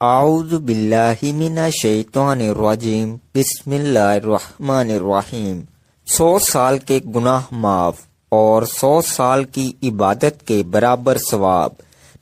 اعوذ باللہ من الشیطان الرجیم بسم اللہ الرحمن الرحیم 100 سال کے گناہ معاف اور 100 سال کی عبادت کے برابر ثواب۔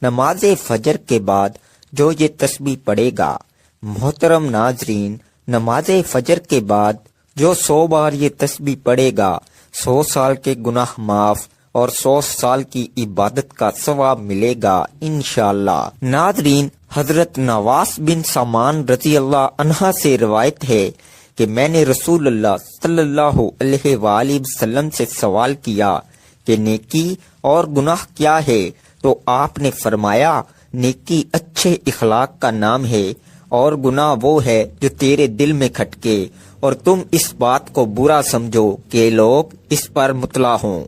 نماز فجر کے بعد جو یہ تسبیح پڑھے گا، محترم ناظرین، نماز فجر کے بعد جو 100 بار یہ تسبیح پڑھے گا، 100 سال کے گناہ معاف اور 100 سال کی عبادت کا ثواب ملے گا انشاءاللہ۔ ناظرین، حضرت نواس بن سامان رضی اللہ عنہ سے روایت ہے کہ میں نے رسول اللہ صلی اللہ علیہ وآلہ وسلم سے سوال کیا کہ نیکی اور گناہ کیا ہے، تو آپ نے فرمایا نیکی اچھے اخلاق کا نام ہے اور گناہ وہ ہے جو تیرے دل میں کھٹکے اور تم اس بات کو برا سمجھو کہ لوگ اس پر مطلع ہوں۔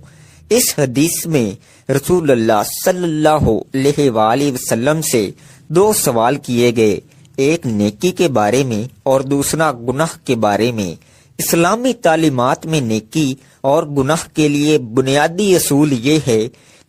اس حدیث میں رسول اللہ صلی اللہ علیہ وآلہ وسلم سے 2 سوال کیے گئے، ایک نیکی کے بارے میں اور دوسرا گناہ کے بارے میں۔ اسلامی تعلیمات میں نیکی اور گناہ کے لیے بنیادی اصول یہ ہے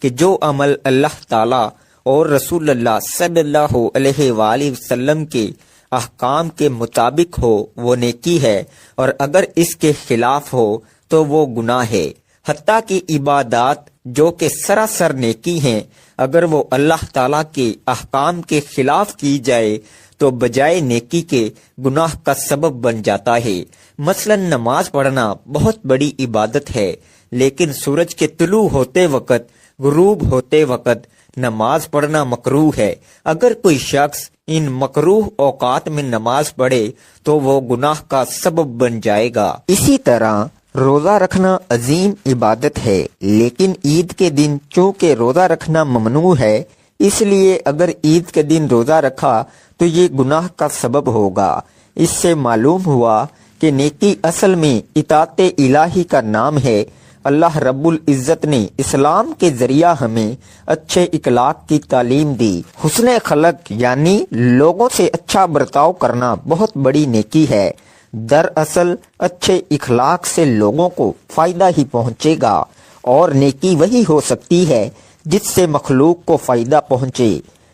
کہ جو عمل اللہ تعالی اور رسول اللہ صلی اللہ علیہ وآلہ وسلم کے احکام کے مطابق ہو وہ نیکی ہے، اور اگر اس کے خلاف ہو تو وہ گناہ ہے۔ حتیٰ کہ عبادات جو کہ سراسر نیکی ہیں، اگر وہ اللہ تعالیٰ کے احکام کے خلاف کی جائے تو بجائے نیکی کے گناہ کا سبب بن جاتا ہے۔ مثلا نماز پڑھنا بہت بڑی عبادت ہے، لیکن سورج کے طلوع ہوتے وقت، غروب ہوتے وقت نماز پڑھنا مکروہ ہے۔ اگر کوئی شخص ان مکروہ اوقات میں نماز پڑھے تو وہ گناہ کا سبب بن جائے گا۔ اسی طرح روزہ رکھنا عظیم عبادت ہے، لیکن عید کے دن چونکہ روزہ رکھنا ممنوع ہے، اس لیے اگر عید کے دن روزہ رکھا تو یہ گناہ کا سبب ہوگا۔ اس سے معلوم ہوا کہ نیکی اصل میں اطاعت الہی کا نام ہے۔ اللہ رب العزت نے اسلام کے ذریعہ ہمیں اچھے اخلاق کی تعلیم دی۔ حسن خلق یعنی لوگوں سے اچھا برتاؤ کرنا بہت بڑی نیکی ہے۔ دراصل اچھے اخلاق سے لوگوں کو فائدہ ہی پہنچے گا، اور نیکی وہی ہو سکتی ہے جس سے مخلوق کو فائدہ پہنچے۔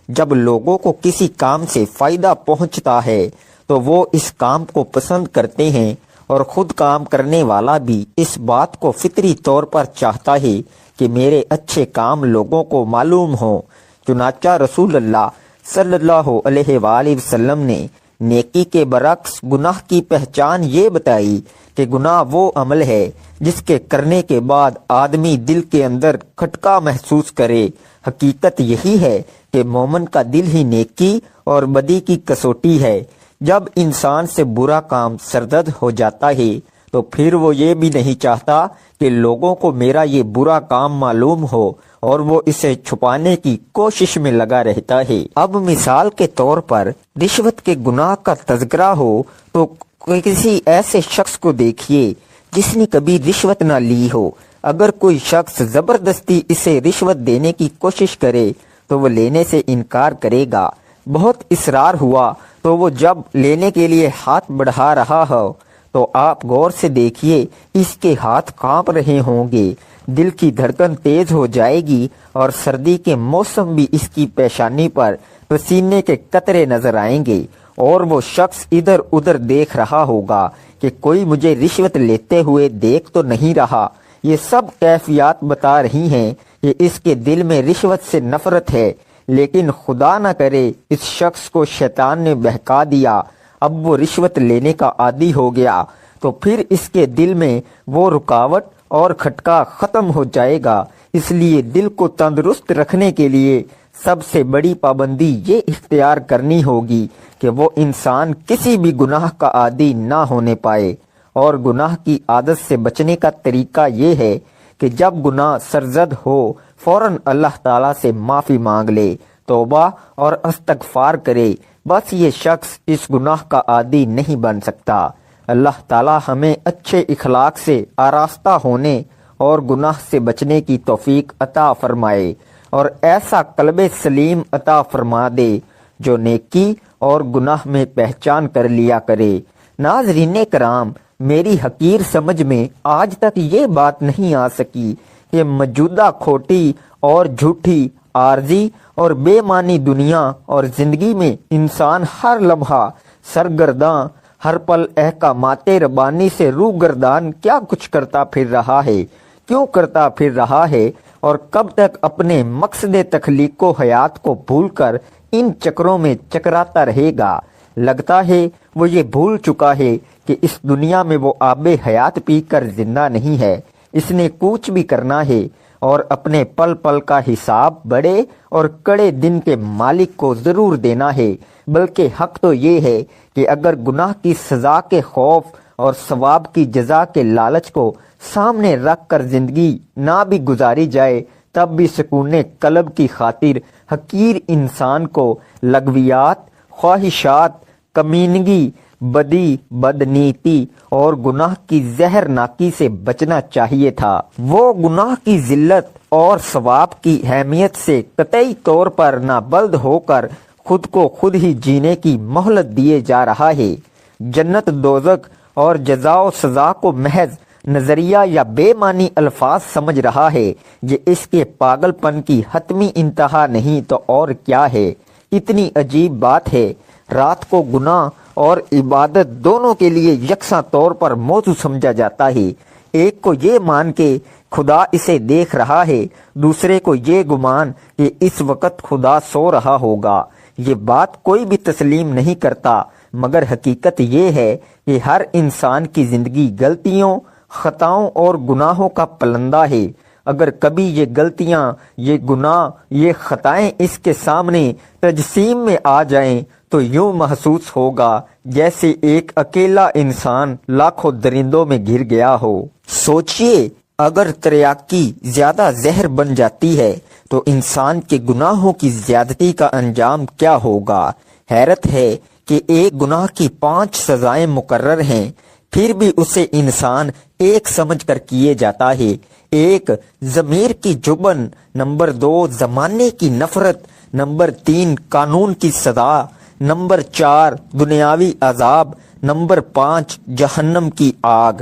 جب لوگوں کو کسی کام سے فائدہ پہنچتا ہے تو وہ اس کام کو پسند کرتے ہیں، اور خود کام کرنے والا بھی اس بات کو فطری طور پر چاہتا ہے کہ میرے اچھے کام لوگوں کو معلوم ہوں۔ چنانچہ رسول اللہ صلی اللہ علیہ وآلہ وسلم نے نیکی کے برعکس گناہ کی پہچان یہ بتائی کہ گناہ وہ عمل ہے جس کے کرنے کے بعد آدمی دل کے اندر کھٹکا محسوس کرے۔ حقیقت یہی ہے کہ مومن کا دل ہی نیکی اور بدی کی کسوٹی ہے۔ جب انسان سے برا کام سرزد ہو جاتا ہے تو پھر وہ یہ بھی نہیں چاہتا کہ لوگوں کو میرا یہ برا کام معلوم ہو، اور وہ اسے چھپانے کی کوشش میں لگا رہتا ہے۔ اب مثال کے طور پر رشوت کے گناہ کا تذکرہ ہو تو کسی ایسے شخص کو دیکھیے جس نے کبھی رشوت نہ لی ہو۔ اگر کوئی شخص زبردستی اسے رشوت دینے کی کوشش کرے تو وہ لینے سے انکار کرے گا۔ بہت اصرار ہوا تو وہ جب لینے کے لیے ہاتھ بڑھا رہا ہو تو آپ غور سے دیکھیے، اس کے ہاتھ کانپ رہے ہوں گے، دل کی دھڑکن تیز ہو جائے گی، اور سردی کے موسم بھی اس کی پیشانی پر پسینے کے قطرے نظر آئیں گے، اور وہ شخص ادھر ادھر دیکھ رہا ہوگا کہ کوئی مجھے رشوت لیتے ہوئے دیکھ تو نہیں رہا۔ یہ سب کیفیات بتا رہی ہیں کہ اس کے دل میں رشوت سے نفرت ہے، لیکن خدا نہ کرے اس شخص کو شیطان نے بہکا دیا، اب وہ رشوت لینے کا عادی ہو گیا، تو پھر اس کے دل میں وہ رکاوٹ اور کھٹکا ختم ہو جائے گا۔ اس لیے دل کو تندرست رکھنے کے لیے سب سے بڑی پابندی یہ اختیار کرنی ہوگی کہ وہ انسان کسی بھی گناہ کا عادی نہ ہونے پائے۔ اور گناہ کی عادت سے بچنے کا طریقہ یہ ہے کہ جب گناہ سرزد ہو فوراً اللہ تعالیٰ سے معافی مانگ لے، توبہ اور استغفار کرے۔ بس یہ شخص اس گناہ کا عادی نہیں بن سکتا۔ اللہ تعالیٰ ہمیں اچھے اخلاق سے آراستہ ہونے اور گناہ سے بچنے کی توفیق عطا فرمائے، اور ایسا قلب سلیم عطا فرما دے جو نیکی اور گناہ میں پہچان کر لیا کرے۔ ناظرین کرام، میری حقیر سمجھ میں آج تک یہ بات نہیں آ سکی کہ موجودہ کھوٹی اور جھوٹی، عارضی اور بے معنی دنیا اور زندگی میں انسان ہر لمحہ سرگرداں، ہر پل احکامات ربانی سے روگردان کیا کچھ کرتا پھر رہا ہے، کیوں کرتا پھر رہا ہے، اور کب تک اپنے مقصد تخلیق و حیات کو بھول کر ان چکروں میں چکراتا رہے گا۔ لگتا ہے وہ یہ بھول چکا ہے کہ اس دنیا میں وہ آب حیات پی کر زندہ نہیں ہے، اس نے کوچ بھی کرنا ہے اور اپنے پل پل کا حساب بڑے اور کڑے دن کے مالک کو ضرور دینا ہے۔ بلکہ حق تو یہ ہے کہ اگر گناہ کی سزا کے خوف اور ثواب کی جزا کے لالچ کو سامنے رکھ کر زندگی نہ بھی گزاری جائے، تب بھی سکون قلب کی خاطر حقیر انسان کو لغویات، خواہشات، کمینگی، بدی، بدنیتی اور گناہ کی زہرناکی سے بچنا چاہیے تھا۔ وہ گناہ کی ذلت اور ثواب کی اہمیت سے قطعی طور پر نابلد ہو کر خود کو خود ہی جینے کی مہلت دیے جا رہا ہے۔ جنت، دوزخ اور جزا و سزا کو محض نظریہ یا بے معنی الفاظ سمجھ رہا ہے، یہ اس کے پاگل پن کی حتمی انتہا نہیں تو اور کیا ہے۔ اتنی عجیب بات ہے، رات کو گناہ اور عبادت دونوں کے لیے یکساں طور پر موضوع سمجھا جاتا ہے۔ ایک کو یہ مان کے خدا اسے دیکھ رہا ہے، دوسرے کو یہ گمان کہ اس وقت خدا سو رہا ہوگا۔ یہ بات کوئی بھی تسلیم نہیں کرتا، مگر حقیقت یہ ہے کہ ہر انسان کی زندگی غلطیوں، خطاؤں اور گناہوں کا پلندہ ہے۔ اگر کبھی یہ غلطیاں، یہ گناہ، یہ خطائیں اس کے سامنے تجسیم میں آ جائیں تو یوں محسوس ہوگا جیسے ایک اکیلا انسان لاکھوں درندوں میں گھر گیا ہو۔ سوچئے، اگر تریاکی زیادہ زہر بن جاتی ہے تو انسان کے گناہوں کی زیادتی کا انجام کیا ہوگا۔ حیرت ہے کہ ایک گناہ کی 5 سزائیں مقرر ہیں، پھر بھی اسے انسان ایک سمجھ کر کیے جاتا ہے۔ ایک، ضمیر کی جبن، نمبر 2، زمانے کی نفرت، نمبر 3، قانون کی سزا، نمبر 4، دنیاوی عذاب، نمبر 5، جہنم کی آگ۔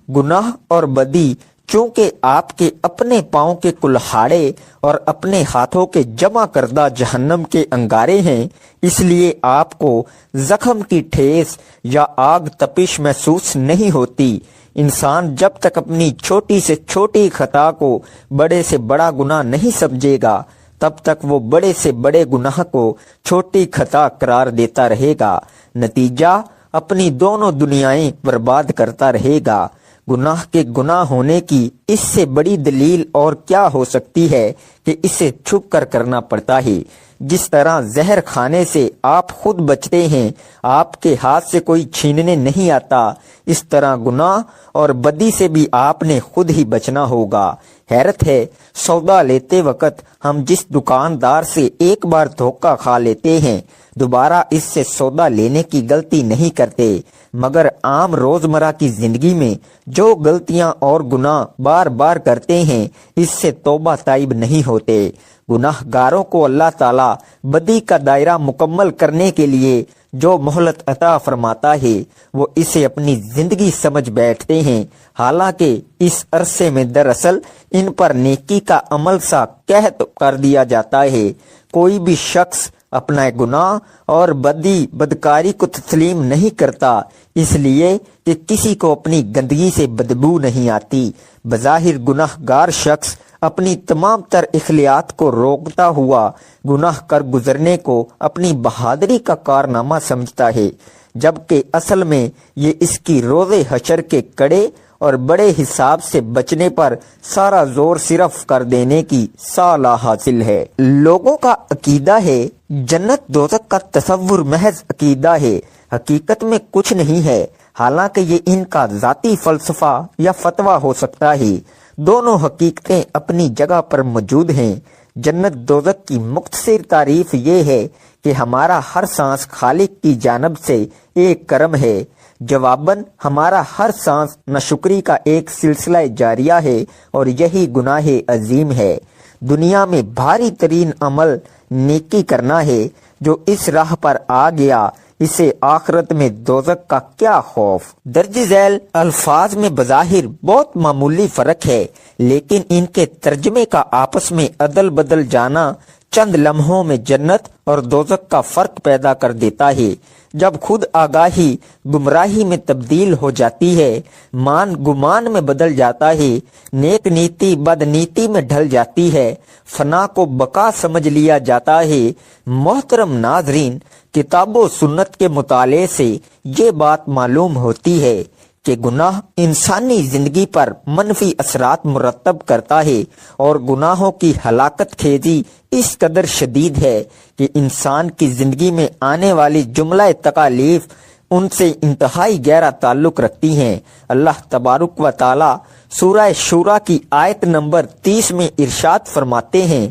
گناہ اور بدی چونکہ آپ کے اپنے پاؤں کے کلہاڑے اور اپنے ہاتھوں کے جمع کردہ جہنم کے انگارے ہیں، اس لیے آپ کو زخم کی ٹھیس یا آگ تپش محسوس نہیں ہوتی۔ انسان جب تک اپنی چھوٹی سے چھوٹی خطا کو بڑے سے بڑا گناہ نہیں سمجھے گا، تب تک وہ بڑے سے بڑے گناہ کو چھوٹی خطا قرار دیتا رہے گا۔ نتیجہ اپنی دونوں دنیایں برباد کرتا رہے گا۔ گناہ کے گناہ ہونے کی اس سے بڑی دلیل اور کیا ہو سکتی ہے کہ اسے چھپ کر کرنا پڑتا ہے۔ جس طرح زہر کھانے سے آپ خود بچتے ہیں، آپ کے ہاتھ سے کوئی چھیننے نہیں آتا، اس طرح گناہ اور بدی سے بھی آپ نے خود ہی بچنا ہوگا۔ حیرت ہے، سودا لیتے وقت ہم جس دکاندار سے ایک بار دھوکہ کھا لیتے ہیں، دوبارہ اس سے سودا لینے کی غلطی نہیں کرتے، مگر عام روزمرہ کی زندگی میں جو غلطیاں اور گناہ بار بار کرتے ہیں، اس سے توبہ تائب نہیں ہوتے۔ گناہ گاروں کو اللہ تعالیٰ بدی کا دائرہ مکمل کرنے کے لیے جو مہلت عطا فرماتا ہے، وہ اسے اپنی زندگی سمجھ بیٹھتے ہیں، حالانکہ اس عرصے میں دراصل ان پر نیکی کا عمل سا قحط کر دیا جاتا ہے۔ کوئی بھی شخص اپنا گناہ اور بدی بدکاری کو تسلیم نہیں کرتا، اس لیے کہ کسی کو اپنی گندگی سے بدبو نہیں آتی۔ بظاہر گناہ گار شخص اپنی تمام تر اخلاقیات کو روکتا ہوا گناہ کر گزرنے کو اپنی بہادری کا کارنامہ سمجھتا ہے، جبکہ اصل میں یہ اس کی روز حشر کے کڑے اور بڑے حساب سے بچنے پر سارا زور صرف کر دینے کی صلاح حاصل ہے۔ لوگوں کا عقیدہ ہے جنت دوزخ کا تصور محض عقیدہ ہے، حقیقت میں کچھ نہیں ہے، حالانکہ یہ ان کا ذاتی فلسفہ یا فتویٰ ہو سکتا ہے۔ دونوں حقیقتیں اپنی جگہ پر موجود ہیں۔ جنت دوزخ کی مختصر تعریف یہ ہے کہ ہمارا ہر سانس خالق کی جانب سے ایک کرم ہے، جواباً ہمارا ہر سانس ناشکری کا ایک سلسلہ جاریہ ہے اور یہی گناہ عظیم ہے۔ دنیا میں بھاری ترین عمل نیکی کرنا ہے۔ جو اس راہ پر آ گیا اسے آخرت میں دوزخ کا کیا خوف۔ درج ذیل الفاظ میں بظاہر بہت معمولی فرق ہے، لیکن ان کے ترجمے کا آپس میں عدل بدل جانا چند لمحوں میں جنت اور دوزخ کا فرق پیدا کر دیتا ہے۔ جب خود آگاہی گمراہی میں تبدیل ہو جاتی ہے، مان گمان میں بدل جاتا ہے، نیک نیتی بد نیتی میں ڈھل جاتی ہے، فنا کو بقا سمجھ لیا جاتا ہے۔ محترم ناظرین، کتاب و سنت کے مطالعے سے یہ بات معلوم ہوتی ہے کہ گناہ انسانی زندگی پر منفی اثرات مرتب کرتا ہے، اور گناہوں کی ہلاکت خیزی اس قدر شدید ہے کہ انسان کی زندگی میں آنے والی جملہ تکالیف ان سے انتہائی گہرا تعلق رکھتی ہیں۔ اللہ تبارک و تعالی سورہ شورى کی آیت نمبر 30 میں ارشاد فرماتے ہیں،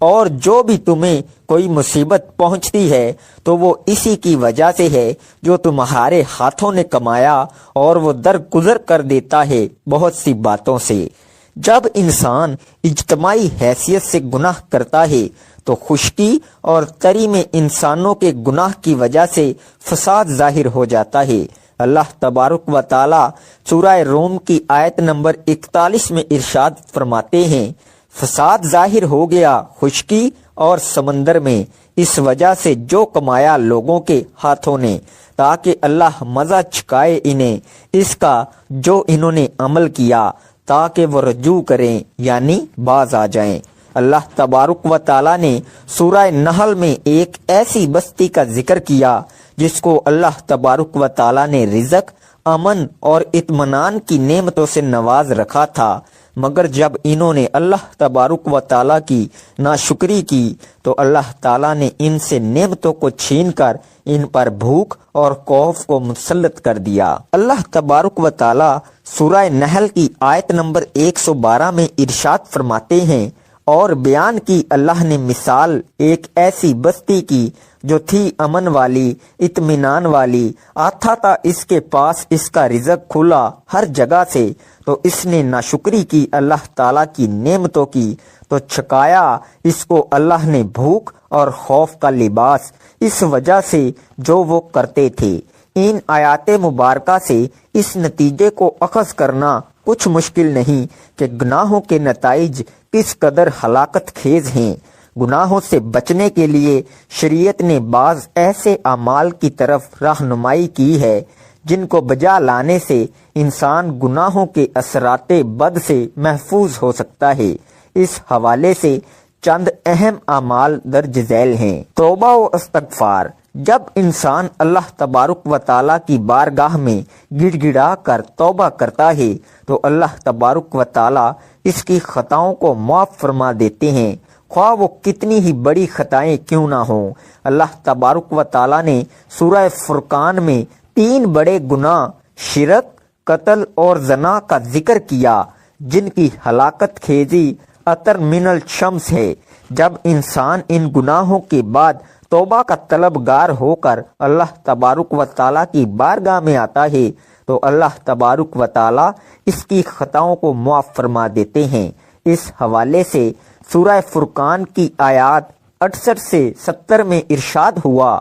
اور جو بھی تمہیں کوئی مصیبت پہنچتی ہے تو وہ اسی کی وجہ سے ہے جو تمہارے ہاتھوں نے کمایا، اور وہ درگزر کر دیتا ہے بہت سی باتوں سے۔ جب انسان اجتماعی حیثیت سے گناہ کرتا ہے تو خشکی اور تری میں انسانوں کے گناہ کی وجہ سے فساد ظاہر ہو جاتا ہے۔ اللہ تبارک و تعالی سورہ روم کی آیت نمبر 41 میں ارشاد فرماتے ہیں، فساد ظاہر ہو گیا خشکی اور سمندر میں، اس وجہ سے جو کمایا لوگوں کے ہاتھوں نے، تاکہ اللہ مزہ چکھائے انہیں اس کا جو انہوں نے عمل کیا، تاکہ وہ رجوع کریں یعنی باز آ جائیں۔ اللہ تبارک و تعالی نے سورہ نحل میں ایک ایسی بستی کا ذکر کیا جس کو اللہ تبارک و تعالی نے رزق، امن اور اطمینان کی نعمتوں سے نواز رکھا تھا، مگر جب انہوں نے اللہ تبارک و تعالی کی ناشکری کی تو اللہ تعالی نے ان سے نعمتوں کو چھین کر ان پر بھوک اور خوف کو مسلط کر دیا۔ اللہ تبارک و تعالی سورہ نحل کی آیت نمبر 112 میں ارشاد فرماتے ہیں، اور بیان کی اللہ نے مثال ایک ایسی بستی کی جو تھی امن والی، اطمینان والی، آتا تھا اس کے پاس اس کا رزق کھلا ہر جگہ سے، تو اس نے ناشکری کی اللہ تعالیٰ کی نعمتوں کی تو چھکایا اس کو اللہ نے بھوک اور خوف کا لباس، اس وجہ سے جو وہ کرتے تھے۔ ان آیات مبارکہ سے اس نتیجے کو اخذ کرنا کچھ مشکل نہیں کہ گناہوں کے نتائج کس قدر ہلاکت خیز ہیں۔ گناہوں سے بچنے کے لیے شریعت نے بعض ایسے اعمال کی طرف رہنمائی کی ہے جن کو بجا لانے سے انسان گناہوں کے اثرات بد سے محفوظ ہو سکتا ہے۔ اس حوالے سے چند اہم اعمال درج ذیل ہیں۔ توبہ و استغفار۔ جب انسان اللہ تبارک و تعالیٰ کی بارگاہ میں گڑ گڑا کر توبہ کرتا ہے تو اللہ تبارک و تعالیٰ اس کی خطاؤں کو معاف فرما دیتے ہیں، خواہ وہ کتنی ہی بڑی خطائیں کیوں نہ ہوں۔ اللہ تبارک و تعالیٰ نے سورہ فرقان میں 3 بڑے گناہ شرک، قتل اور زنا کا ذکر کیا جن کی ہلاکت خیزی اطر من الشمس ہے۔ جب انسان ان گناہوں کے بعد توبہ کا طلبگار ہو کر اللہ تبارک و تعالیٰ کی بارگاہ میں آتا ہے تو اللہ تبارک و تعالیٰ اس کی خطاؤں کو معاف فرما دیتے ہیں۔ اس حوالے سے سورہ فرقان کی آیات 68 سے 70 میں ارشاد ہوا،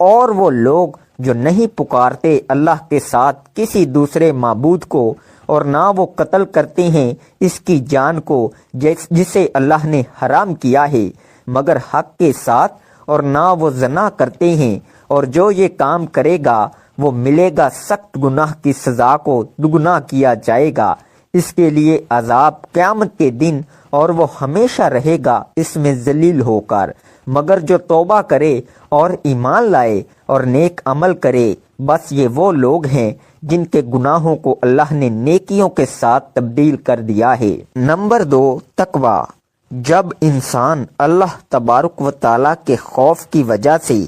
اور وہ لوگ جو نہیں پکارتے اللہ کے ساتھ کسی دوسرے معبود کو، اور نہ وہ قتل کرتے ہیں اس کی جان کو جسے اللہ نے حرام کیا ہے مگر حق کے ساتھ، اور نہ وہ زنا کرتے ہیں، اور جو یہ کام کرے گا وہ ملے گا سخت گناہ کی سزا کو دگنا کیا جائے گا، اس کے لیے عذاب قیامت کے دن، اور وہ ہمیشہ رہے گا اس میں ذلیل ہو کر۔ مگر جو توبہ کرے اور ایمان لائے اور نیک عمل کرے، بس یہ وہ لوگ ہیں جن کے گناہوں کو اللہ نے نیکیوں کے ساتھ تبدیل کر دیا ہے۔ نمبر 2، تقوی۔ جب انسان اللہ تبارک و تعالیٰ کے خوف کی وجہ سے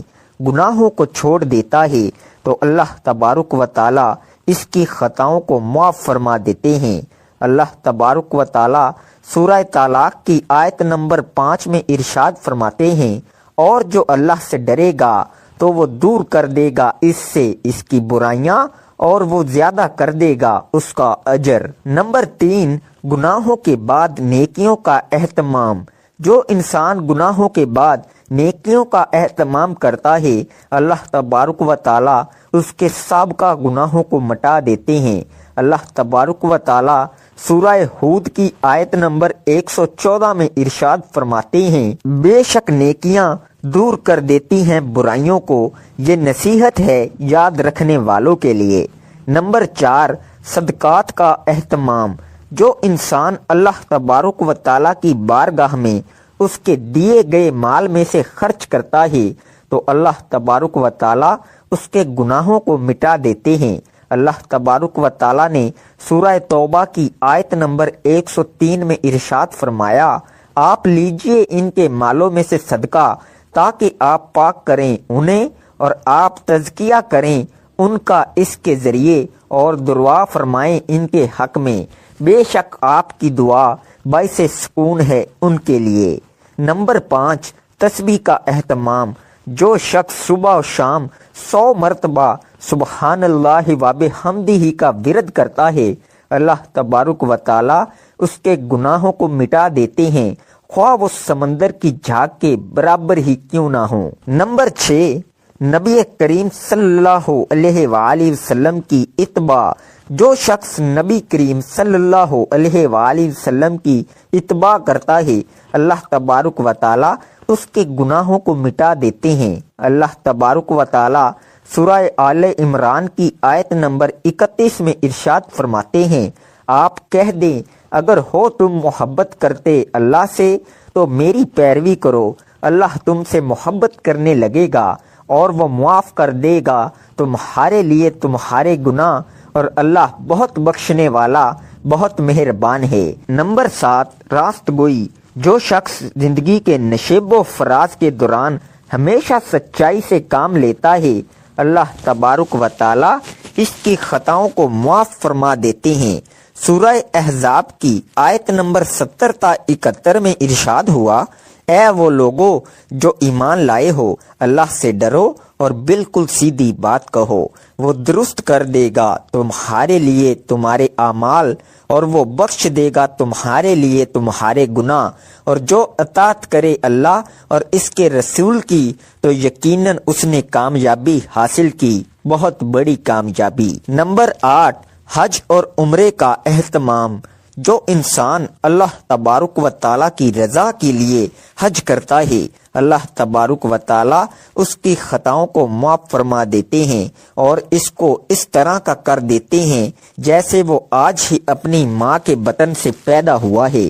گناہوں کو چھوڑ دیتا ہے تو اللہ تبارک و تعالیٰ اس کی خطاؤں کو معاف فرما دیتے ہیں۔ اللہ تبارک و تعالیٰ سورہ طلاق کی آیت نمبر 5 میں ارشاد فرماتے ہیں، اور جو اللہ سے ڈرے گا تو وہ دور کر دے گا اس سے اس کی برائیاں، اور وہ زیادہ کر دے گا اس کا اجر۔ نمبر 3، گناہوں کے بعد نیکیوں کا اہتمام۔ جو انسان گناہوں کے بعد نیکیوں کا اہتمام کرتا ہے، اللہ تبارک و تعالی اس کے سابقہ گناہوں کو مٹا دیتے ہیں۔ اللہ تبارک و تعالی سورہ ہود کی آیت نمبر 114 میں ارشاد فرماتے ہیں، بے شک نیکیاں دور کر دیتی ہیں برائیوں کو، یہ نصیحت ہے یاد رکھنے والوں کے لیے۔ نمبر 4، صدقات کا اہتمام۔ جو انسان اللہ تبارک و تعالیٰ کی بارگاہ میں اس کے دیے گئے مال میں سے خرچ کرتا ہے تو اللہ تبارک و تعالیٰ اس کے گناہوں کو مٹا دیتے ہیں۔ اللہ تبارک و تعالیٰ نے سورہ توبہ کی آیت نمبر 103 میں ارشاد فرمایا، آپ لیجئے ان کے مالوں میں سے صدقہ تاکہ آپ پاک کریں انہیں اور آپ تزکیہ کریں ان کا اس کے ذریعے، اور دعا فرمائیں ان کے حق میں، بے شک آپ کی دعا باعث سکون ہے ان کے لیے۔ نمبر 5، تسبیح کا اہتمام۔ جو شخص صبح و شام 100 مرتبہ سبحان اللہ و بحمدہ کا ورد کرتا ہے، اللہ تبارک و تعالی اس کے گناہوں کو مٹا دیتے ہیں، خواہ وہ سمندر کی جھاگ کے برابر ہی کیوں نہ ہوں۔ نمبر 6، نبی کریم صلی اللہ علیہ وآلہ وسلم کی اتباع۔ جو شخص نبی کریم صلی اللہ علیہ وآلہ وسلم کی اتباع کرتا ہے، اللہ تبارک و تعالی اس کے گناہوں کو مٹا دیتے ہیں۔ اللہ تبارک و تعالی سورہ آل عمران کی آیت نمبر 31 میں ارشاد فرماتے ہیں، آپ کہہ دیں اگر ہو تم محبت کرتے اللہ سے تو میری پیروی کرو، اللہ تم سے محبت کرنے لگے گا اور وہ معاف کر دے گا تمہارے لیے تمہارے گناہ، اور اللہ بہت بخشنے والا بہت مہربان ہے۔ نمبر 7، راست گوئی۔ جو شخص زندگی کے نشیب و فراز کے دوران ہمیشہ سچائی سے کام لیتا ہے، اللہ تبارک و تعالی اس کی خطاؤں کو معاف فرما دیتے ہیں۔ سورہ احزاب کی آیت نمبر 70 تا 71 میں ارشاد ہوا، اے وہ لوگو جو ایمان لائے ہو، اللہ سے ڈرو اور بالکل سیدھی بات کہو، وہ درست کر دے گا تمہارے لیے تمہارے اعمال، اور وہ بخش دے گا تمہارے لیے تمہارے گناہ، اور جو اطاعت کرے اللہ اور اس کے رسول کی تو یقیناً اس نے کامیابی حاصل کی، بہت بڑی کامیابی۔ نمبر 8، حج اور عمرے کا اہتمام۔ جو انسان اللہ تبارک و تعالیٰ کی رضا کے لیے حج کرتا ہے، اللہ تبارک و تعالیٰ اس کی خطاؤں کو معاف فرما دیتے ہیں اور اس کو اس طرح کا کر دیتے ہیں جیسے وہ آج ہی اپنی ماں کے بطن سے پیدا ہوا ہے۔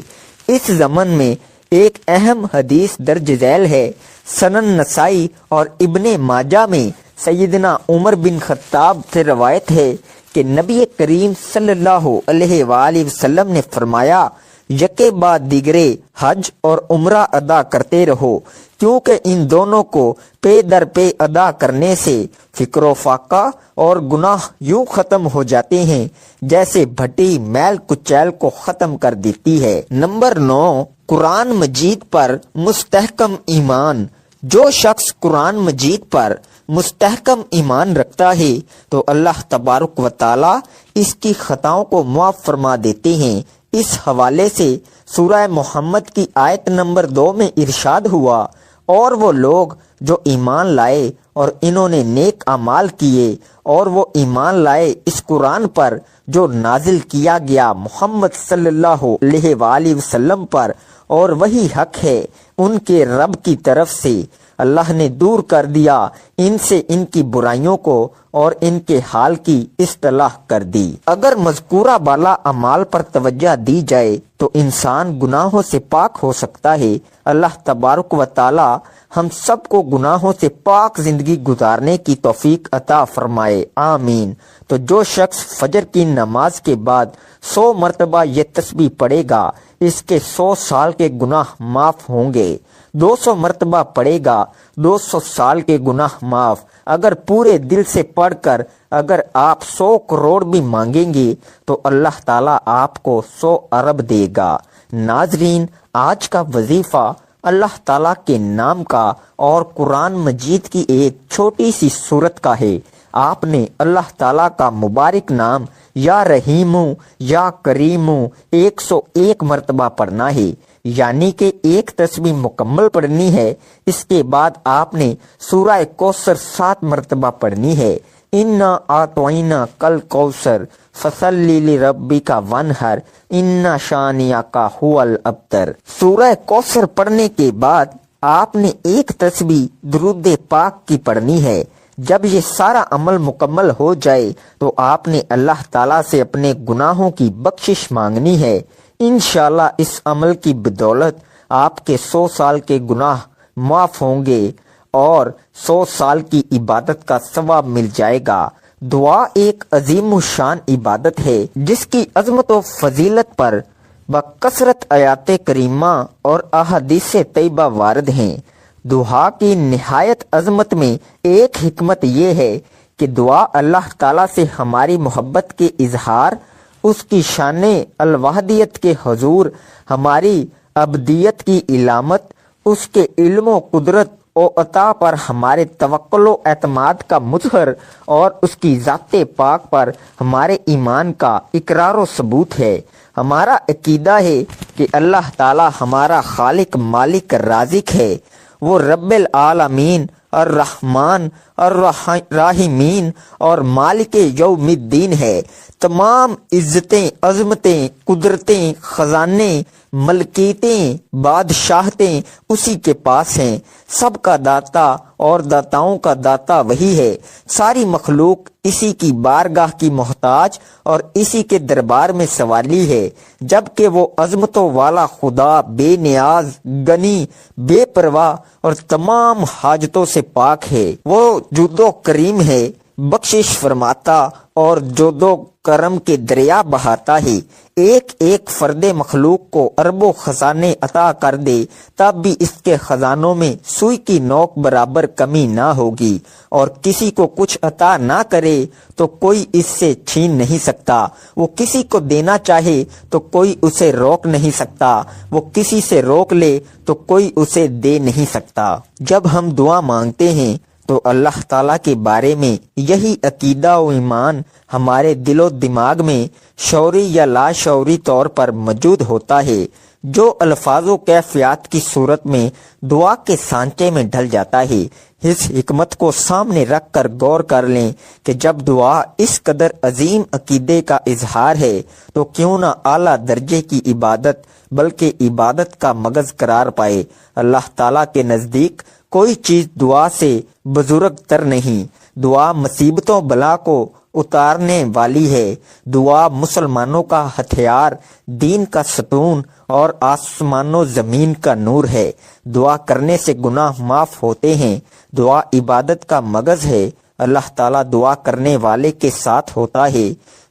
اس ضمن میں ایک اہم حدیث درج ذیل ہے۔ سنن نسائی اور ابن ماجہ میں سیدنا عمر بن خطاب سے روایت ہے کہ نبی کریم صلی اللہ علیہ وآلہ وسلم نے فرمایا، یکے بعد دیگرے حج اور عمرہ ادا کرتے رہو، کیونکہ ان دونوں کو پے در پے ادا کرنے سے فکر و فاقہ اور گناہ یوں ختم ہو جاتے ہیں جیسے بھٹی میل کچیل کو ختم کر دیتی ہے۔ نمبر 9، قرآن مجید پر مستحکم ایمان۔ جو شخص قرآن مجید پر مستحکم ایمان رکھتا ہے تو اللہ تبارک و تعالی اس کی خطاؤں کو معاف فرما دیتے ہیں۔ اس حوالے سے سورہ محمد کی آیت نمبر 2 میں ارشاد ہوا، اور وہ لوگ جو ایمان لائے اور انہوں نے نیک اعمال کیے اور وہ ایمان لائے اس قرآن پر جو نازل کیا گیا محمد صلی اللہ علیہ وآلہ وسلم پر، اور وہی حق ہے ان کے رب کی طرف سے، اللہ نے دور کر دیا ان سے ان کی برائیوں کو اور ان کے حال کی اصلاح کر دی۔ اگر مذکورہ بالا اعمال پر توجہ دی جائے تو انسان گناہوں سے پاک ہو سکتا ہے۔ اللہ تبارک و تعالی ہم سب کو گناہوں سے پاک زندگی گزارنے کی توفیق عطا فرمائے، آمین۔ تو جو شخص فجر کی نماز کے بعد 100 مرتبہ یہ تسبیح پڑھے گا، اس کے 100 سال کے گناہ معاف ہوں گے۔ 200 مرتبہ پڑھے گا، 200 سال کے گناہ معاف۔ اگر پورے دل سے پڑھ کر اگر آپ 100 کروڑ بھی مانگیں گے تو اللہ تعالیٰ آپ کو 100 ارب دے گا۔ ناظرین، آج کا وظیفہ اللہ تعالیٰ کے نام کا اور قرآن مجید کی ایک چھوٹی سی سورت کا ہے۔ آپ نے اللہ تعالیٰ کا مبارک نام یا رحیمو یا کریمو 101 مرتبہ پڑھنا ہے، یعنی کہ ایک تسبیح مکمل پڑھنی ہے۔ اس کے بعد آپ نے سورہ کوثر 7 مرتبہ پڑھنی ہے۔ انا اعطینا کل کوثر فصلی لربک وانحر ان شانئک هو الابتر۔ سورہ کوثر پڑھنے کے بعد آپ نے ایک تسبیح درود پاک کی پڑھنی ہے۔ جب یہ سارا عمل مکمل ہو جائے تو آپ نے اللہ تعالیٰ سے اپنے گناہوں کی بخشش مانگنی ہے۔ انشاءاللہ اس عمل کی بدولت آپ کے 100 سال کے گناہ معاف ہوں گے اور 100 سال کی عبادت کا ثواب مل جائے گا۔ دعا ایک عظیم الشان عبادت ہے جس کی عظمت و فضیلت پر بکثرت آیات کریمہ اور احادیث طیبہ وارد ہیں۔ دعا کی نہایت عظمت میں ایک حکمت یہ ہے کہ دعا اللہ تعالیٰ سے ہماری محبت کے اظہار، اس کی شان الوحدیت کے حضور، ہماری ابدیت کی علامت، اس کے علم و قدرت و عطا پر ہمارے توکل و اعتماد کا مظہر اور اس کی ذات پاک پر ہمارے ایمان کا اقرار و ثبوت ہے۔ ہمارا عقیدہ ہے کہ اللہ تعالی ہمارا خالق، مالک، رازق ہے۔ وہ رب العالمین، الرحمن، الراحمین اور مالک یوم الدین ہے۔ تمام عزتیں، عظمتیں، قدرتیں، خزانے، ملکیتیں، بادشاہتیں اسی کے پاس ہیں۔ سب کا داتا اور داتاؤں کا داتا وہی ہے۔ ساری مخلوق اسی کی بارگاہ کی محتاج اور اسی کے دربار میں سوالی ہے، جبکہ وہ عظمتوں والا خدا بے نیاز، غنی، بے پرواہ اور تمام حاجتوں سے پاک ہے۔ وہ جود و کریم ہے، بخشش فرماتا اور جود و کرم کے دریا بہاتا ہے۔ ایک ایک فرد مخلوق کو اربوں خزانے عطا کر دے تب بھی اس کے خزانوں میں سوئی کی نوک برابر کمی نہ ہوگی، اور کسی کو کچھ عطا نہ کرے تو کوئی اس سے چھین نہیں سکتا۔ وہ کسی کو دینا چاہے تو کوئی اسے روک نہیں سکتا، وہ کسی سے روک لے تو کوئی اسے دے نہیں سکتا۔ جب ہم دعا مانگتے ہیں تو اللہ تعالیٰ کے بارے میں یہی عقیدہ و ایمان ہمارے دل و دماغ میں شعوری یا لاشعوری طور پر موجود ہوتا ہے، جو الفاظ و کیفیات کی صورت میں دعا کے سانچے میں ڈھل جاتا ہے۔ اس حکمت کو سامنے رکھ کر غور کر لیں کہ جب دعا اس قدر عظیم عقیدے کا اظہار ہے تو کیوں نہ اعلیٰ درجے کی عبادت بلکہ عبادت کا مغز قرار پائے۔ اللہ تعالیٰ کے نزدیک کوئی چیز دعا سے بزرگ تر نہیں۔ دعا مصیبتوں بلا کو اتارنے والی ہے۔ دعا مسلمانوں کا ہتھیار، دین کا ستون اور آسمان و زمین کا نور ہے۔ دعا کرنے سے گناہ معاف ہوتے ہیں۔ دعا عبادت کا مغز ہے۔ اللہ تعالیٰ دعا کرنے والے کے ساتھ ہوتا ہے۔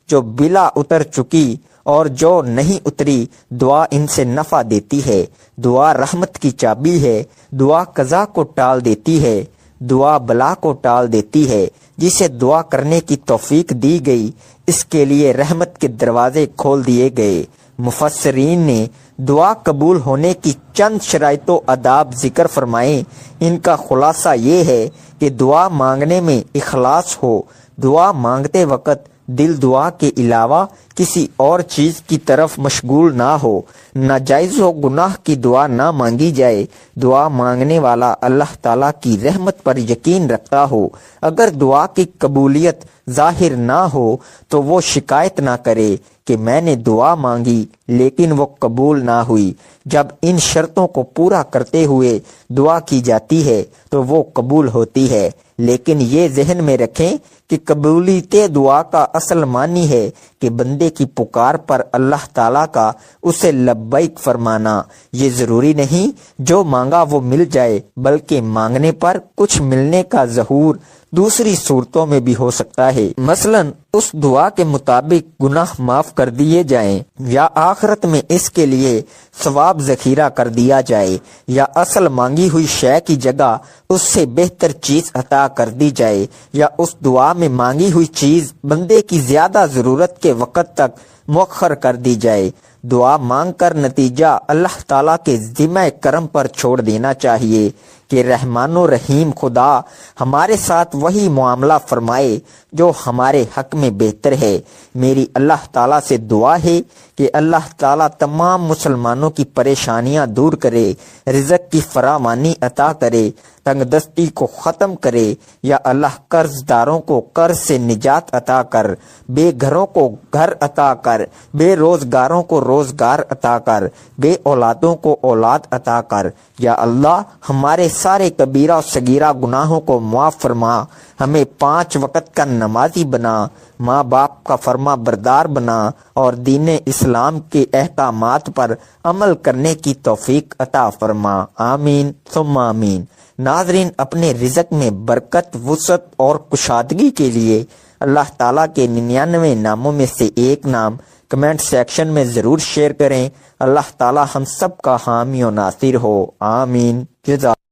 جو بلا اتر چکی اور جو نہیں اتری دعا ان سے نفع دیتی ہے۔ دعا رحمت کی چابی ہے۔ دعا قضا کو ٹال دیتی ہے، دعا بلا کو ٹال دیتی ہے۔ جسے دعا کرنے کی توفیق دی گئی اس کے لیے رحمت کے دروازے کھول دیے گئے۔ مفسرین نے دعا قبول ہونے کی چند شرائط و آداب ذکر فرمائے۔ ان کا خلاصہ یہ ہے کہ دعا مانگنے میں اخلاص ہو۔ دعا مانگتے وقت دل دعا کے علاوہ کسی اور چیز کی طرف مشغول نہ ہو۔ ناجائز و گناہ کی دعا نہ مانگی جائے۔ دعا مانگنے والا اللہ تعالیٰ کی رحمت پر یقین رکھتا ہو۔ اگر دعا کی قبولیت ظاہر نہ ہو تو وہ شکایت نہ کرے کہ میں نے دعا مانگی لیکن وہ قبول نہ ہوئی۔ جب ان شرطوں کو پورا کرتے ہوئے دعا کی جاتی ہے تو وہ قبول ہوتی ہے۔ لیکن یہ ذہن میں رکھیں کہ قبولیت دعا کا اصل معنی ہے کہ بندے کی پکار پر اللہ تعالیٰ کا اسے لبیک فرمانا۔ یہ ضروری نہیں جو مانگا وہ مل جائے، بلکہ مانگنے پر کچھ ملنے کا ظہور دوسری صورتوں میں بھی ہو سکتا ہے۔ مثلا اس دعا کے مطابق گناہ معاف کر دیے جائیں، یا آخرت میں اس کے لیے ثواب ذخیرہ کر دیا جائے، یا اصل مانگی ہوئی شے کی جگہ اس سے بہتر چیز عطا کر دی جائے، یا اس دعا میں مانگی ہوئی چیز بندے کی زیادہ ضرورت کے وقت تک مؤخر کر دی جائے۔ دعا مانگ کر نتیجہ اللہ تعالیٰ کے ذمہ کرم پر چھوڑ دینا چاہیے کہ رحمان و رحیم خدا ہمارے ساتھ وہی معاملہ فرمائے جو ہمارے حق میں بہتر ہے۔ میری اللہ تعالیٰ سے دعا ہے کہ اللہ تعالیٰ تمام مسلمانوں کی پریشانیاں دور کرے، رزق کی فراوانی عطا کرے، تنگ دستی کو ختم کرے۔ یا اللہ قرض داروں کو قرض سے نجات عطا کر، بے گھروں کو گھر عطا کر، بے روزگاروں کو روزگار عطا کر، بے اولادوں کو اولاد عطا کر۔ یا اللہ ہمارے سارے کبیرہ و صغیرہ گناہوں کو معاف فرما، ہمیں 5 وقت کا نمازی بنا، ماں باپ کا فرما بردار بنا اور دین اسلام کے احکامات پر عمل کرنے کی توفیق عطا فرما۔ آمین ثم آمین۔ ناظرین، اپنے رزق میں برکت، وسعت اور کشادگی کے لیے اللہ تعالیٰ کے 99 ناموں میں سے ایک نام کمنٹ سیکشن میں ضرور شیئر کریں۔ اللہ تعالیٰ ہم سب کا حامی و ناصر ہو۔ آمین۔ جزاک